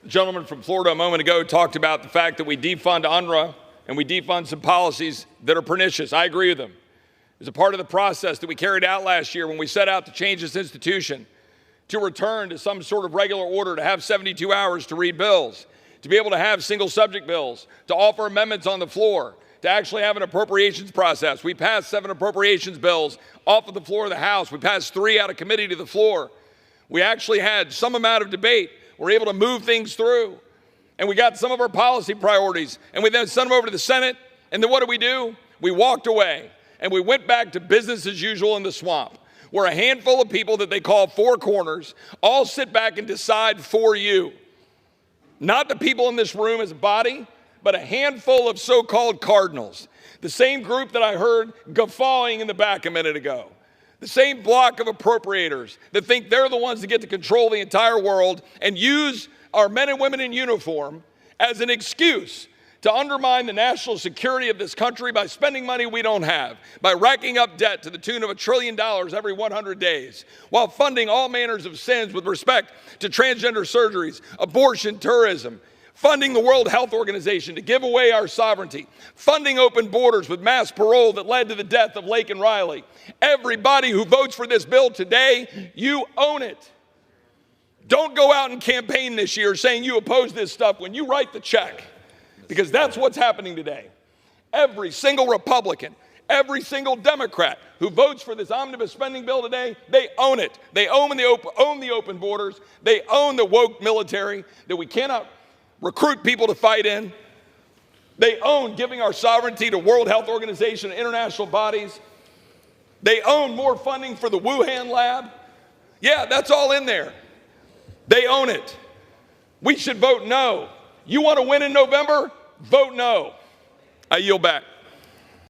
The gentleman from Florida a moment ago talked about the fact that we defund UNRWA and we defund some policies that are pernicious. I agree with him. It's a part of the process that we carried out last year when we set out to change this institution to return to some sort of regular order, to have 72 hours to read bills, to be able to have single subject bills, to offer amendments on the floor, to actually have an appropriations process. We passed 7 appropriations bills off of the floor of the House. We passed 3 out of committee to the floor. We actually had some amount of debate. We're able to move things through. And we got some of our policy priorities, and we then sent them over to the Senate. And then what do? We walked away, and we went back to business as usual in the swamp, where a handful of people that they call four corners all sit back and decide for you. Not the people in this room as a body, but a handful of so-called cardinals. The same group that I heard guffawing in the back a minute ago. The same block of appropriators that think they're the ones that get to control the entire world and use our men and women in uniform as an excuse to undermine the national security of this country by spending money we don't have, by racking up debt to the tune of $1 trillion every 100 days, while funding all manners of sins with respect to transgender surgeries, abortion, tourism, funding the World Health Organization to give away our sovereignty, funding open borders with mass parole that led to the death of Laken Riley. Everybody who votes for this bill today, you own it. Don't go out and campaign this year saying you oppose this stuff when you write the check, because that's what's happening today. Every single Republican, every single Democrat who votes for this omnibus spending bill today, they own it. They own the open borders. They own the woke military that we cannot recruit people to fight in. They own giving our sovereignty to World Health Organization and international bodies. They own more funding for the Wuhan lab. Yeah, that's all in there. They own it. We should vote no. You want to win in November? Vote no. I yield back.